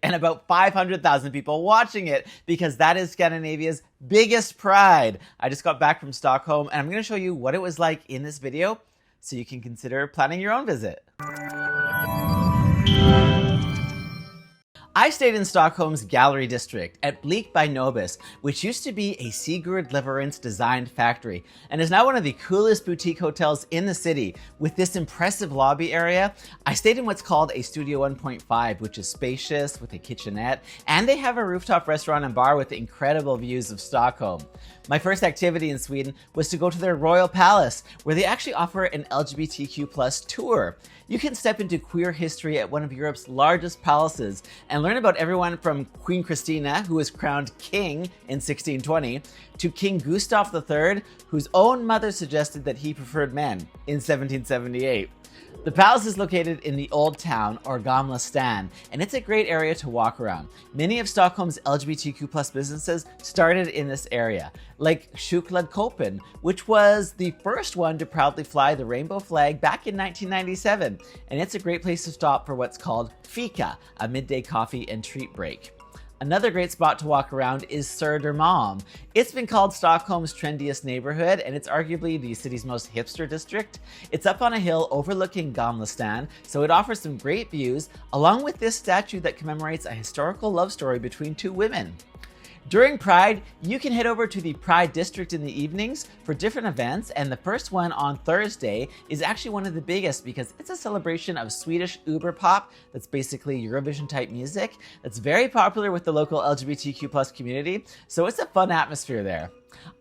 and about 500,000 people watching it because that is Scandinavia's biggest pride. I just got back from Stockholm and I'm going to show you what it was like in this video so you can consider planning your own visit. I stayed in Stockholm's gallery district at Blique by Nobis, which used to be a Sigurd Leverance designed factory and is now one of the coolest boutique hotels in the city. With this impressive lobby area, I stayed in what's called a Studio 1.5, which is spacious with a kitchenette, and they have a rooftop restaurant and bar with incredible views of Stockholm. My first activity in Sweden was to go to their royal palace, where they actually offer an LGBTQ+ tour. You can step into queer history at one of Europe's largest palaces and learn about everyone from Queen Christina, who was crowned king in 1620, to King Gustav III, whose own mother suggested that he preferred men in 1778. The palace is located in the Old Town, or Gamla stan, and it's a great area to walk around. Many of Stockholm's LGBTQ+ businesses started in this area, like Schlagerkvällen, which was the first one to proudly fly the rainbow flag back in 1997, and it's a great place to stop for what's called fika, a midday coffee and treat break. Another great spot to walk around is Sodermalm. It's been called Stockholm's trendiest neighborhood, and it's arguably the city's most hipster district. It's up on a hill overlooking Gamla stan, so it offers some great views, along with this statue that commemorates a historical love story between two women. During Pride, you can head over to the Pride District in the evenings for different events, and the first one on Thursday is actually one of the biggest because it's a celebration of Swedish Uber pop, that's basically Eurovision type music, that's very popular with the local LGBTQ+ community, so it's a fun atmosphere there.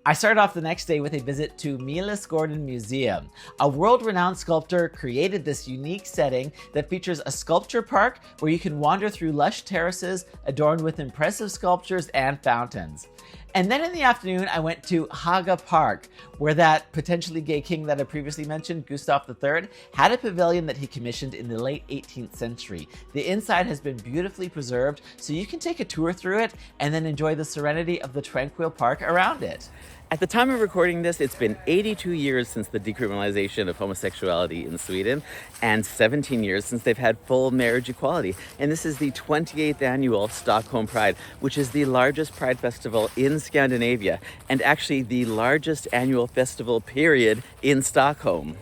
I started off the next day with a visit to Millesgården Museum. A world-renowned sculptor created this unique setting that features a sculpture park where you can wander through lush terraces adorned with impressive sculptures and fountains. And then in the afternoon, I went to Haga Park, where that potentially gay king that I previously mentioned, Gustav III, had a pavilion that he commissioned in the late 18th century. The inside has been beautifully preserved, so you can take a tour through it and then enjoy the serenity of the tranquil park around it. At the time of recording this, it's been 82 years since the decriminalization of homosexuality in Sweden and 17 years since they've had full marriage equality. And this is the 28th annual Stockholm Pride, which is the largest pride festival in Scandinavia and actually the largest annual festival period in Stockholm.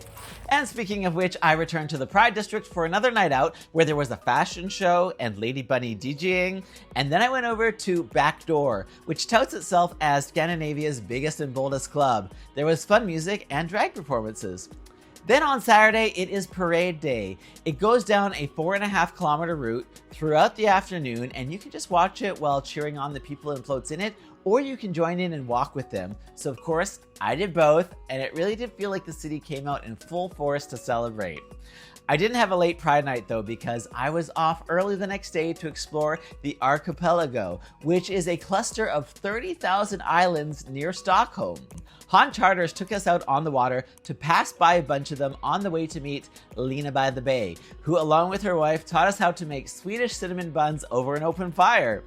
And speaking of which, I returned to the Pride District for another night out where there was a fashion show and Lady Bunny DJing. And then I went over to Backdoor, which touts itself as Scandinavia's biggest and boldest club. There was fun music and drag performances. Then on Saturday, it is parade day. It goes down a 4.5 kilometer route throughout the afternoon, and you can just watch it while cheering on the people and floats in it, or you can join in and walk with them. So of course, I did both, and it really did feel like the city came out in full force to celebrate. I didn't have a late Pride night though because I was off early the next day to explore the Archipelago, which is a cluster of 30,000 islands near Stockholm. Han Charters took us out on the water to pass by a bunch of them on the way to meet Lena by the Bay, who along with her wife taught us how to make Swedish cinnamon buns over an open fire.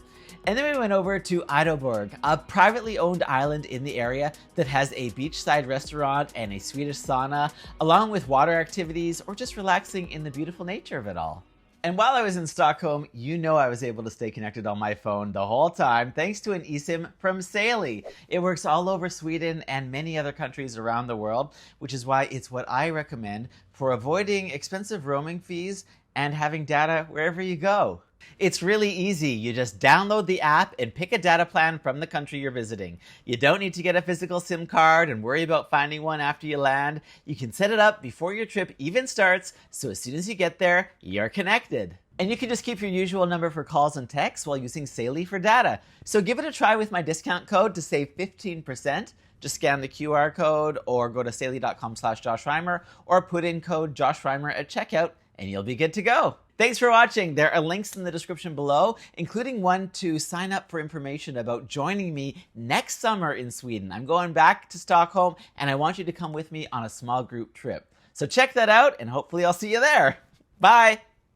And then we went over to Idöborg, a privately owned island in the area that has a beachside restaurant and a Swedish sauna, along with water activities or just relaxing in the beautiful nature of it all. And while I was in Stockholm, you know I was able to stay connected on my phone the whole time thanks to an eSIM from Saily. It works all over Sweden and many other countries around the world, which is why it's what I recommend for avoiding expensive roaming fees and having data wherever you go. It's really easy. You just download the app and pick a data plan from the country you're visiting. You don't need to get a physical SIM card and worry about finding one after you land. You can set it up before your trip even starts, so as soon as you get there, you're connected. And you can just keep your usual number for calls and texts while using Saily for data. So give it a try with my discount code to save 15%. Just scan the QR code or go to saily.com/JoshReimer or put in code JoshReimer at checkout and you'll be good to go. Thanks for watching. There are links in the description below, including one to sign up for information about joining me next summer in Sweden. I'm going back to Stockholm and I want you to come with me on a small group trip. So check that out and hopefully I'll see you there. Bye.